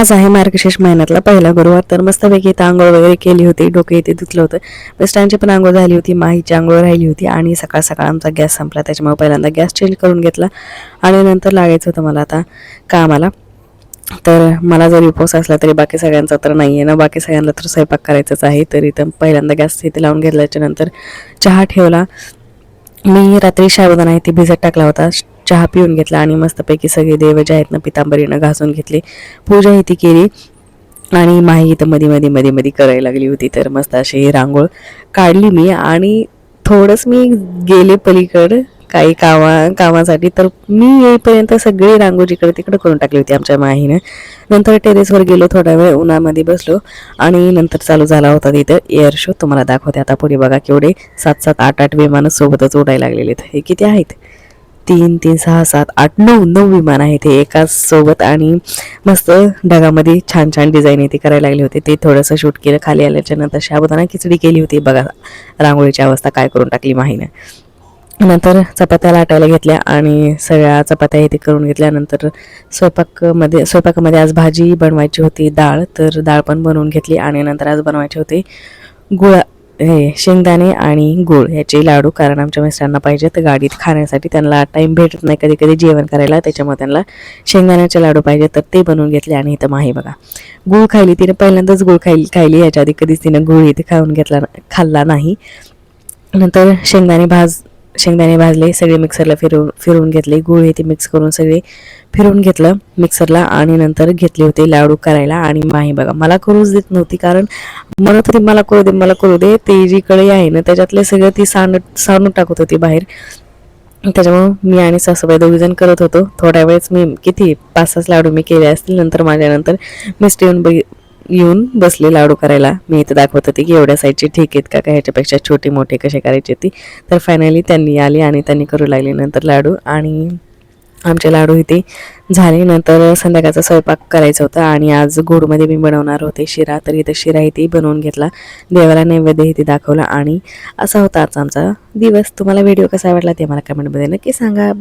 आज आहे मार्गशीर्ष महिन्यातला पहिला गुरुवार. तर मस्तपैकी इथं आंघोळ वगैरे केली होती, डोके इथे धुतलं होतं. मिस्टरांची पण आंघोळ झाली होती, माहीची आंघोळ राहिली होती आणि सकाळ सकाळ आमचा गॅस संपला, त्याच्यामुळे पहिल्यांदा गॅस चेंज करून घेतला आणि नंतर लागायचं होतं मला आता कामाला. तर मला जरी उपवास असला तरी बाकी सगळ्यांचा तर नाही आहे ना, बाकी सगळ्यांना तर स्वयंपाक करायचाच आहे. तर इथं पहिल्यांदा गॅस इथे लावून घेतल्याच्यानंतर चहा ठेवला. मी रात्री साबुदाणा आहे ती भिजत टाकला होता, चहा पिऊन घेतला आणि मस्तपैकी सगळे देव जे आहेत ना पितांबरीनं घासून घेतले, पूजा ही ती केली आणि माही इथं मध्ये करायला लागली होती. तर मस्त अशी रांगोळ काढली मी आणि थोडंच मी गेले पलीकडं काही कामासाठी. तर मी येईपर्यंत सगळी रांगोळी जिकडे तिकडे करून टाकली होती आमच्या माहीनं. नंतर टेरेसवर गेलो, थोडा वेळ उन्हामध्ये बसलो आणि नंतर चालू झाला होता तिथं एअर शो. तुम्हाला दाखवते आता पुढे बघा, केवढे 7-8 विमानं सोबतच उडायला लागलेले आहेत. हे किती आहेत? 3-3, 6-7, 8-9 विमान आहेत हे एकाच सोबत. आणि मस्त ढगामध्ये छान छान डिझाईन आहे ती करायला लागली होती. ते थोडंसं शूट केलं. खाली आल्याच्या नंतर साबुदाणा खिचडी केली होती. बघा रांगोळीची अवस्था काय करून टाकली माहीनं. नंतर चपात्या लाटायला घेतल्या आणि सगळ्या चपात्या इथे करून घेतल्यानंतर स्वयंपाकामध्ये आज भाजी बनवायची होती, डाळ. तर डाळ पण बनवून घेतली आणि नंतर आज बनवायचे होते शेंगदाणे आणि गूळ ह्याचे लाडू. कारण आमच्या मिस्टरांना पाहिजे तर गाडीत खाण्यासाठी, त्यांना टाईम भेटत नाही कधी कधी जेवण करायला, त्याच्यामुळे त्यांना शेंगदाण्याचे लाडू पाहिजे. तर ते बनवून घेतले. आणि इथं माही बघा गूळ खायली, तिने पहिल्यांदाच गूळ खायली. याच्या आधी कधीच तिने गूळ इथे खाल्ला नाही. नंतर शेंगदाणे भाजले, सगळे मिक्सरला फिरवून घेतले. गूळ ते मिक्स करून सगळे फिरवून घेतलं मिक्सरला आणि नंतर घेतले होते लाडू करायला. आणि माही बघा मला करूच देत नव्हती, कारण म्हणत होती मला करू दे. ते जी कढई आहे ना त्याच्यातले सगळं ती सांडून टाकत होती बाहेर. त्याच्यामुळं मी आणि सासूबाई दोघीजण करत होतो. थोड्या वेळेस मी किती 5-6 लाडू मी केले असतील. नंतर माझ्यानंतर मिस्टर येऊन बसले लाडू करायला. मी इथं दाखवत होते की एवढ्या साईजची ठीक आहेत का, ह्याच्यापेक्षा छोटी मोठी कसे करायची ती. तर फायनली त्यांनी आली आणि त्यांनी करू लागले नंतर लाडू. आणि आमचे लाडू इथे झाले. नंतर संध्याकाळचा स्वयंपाक करायचा होता आणि आज गोडमध्ये मी बनवणार होते शिरा. तर इथं शिरा इथे बनवून घेतला, देवाला नैवेद्य इथे दाखवला आणि असा होता आजचा आमचा दिवस. तुम्हाला व्हिडिओ कसा वाटला ते मला कमेंटमध्ये नक्की सांगा.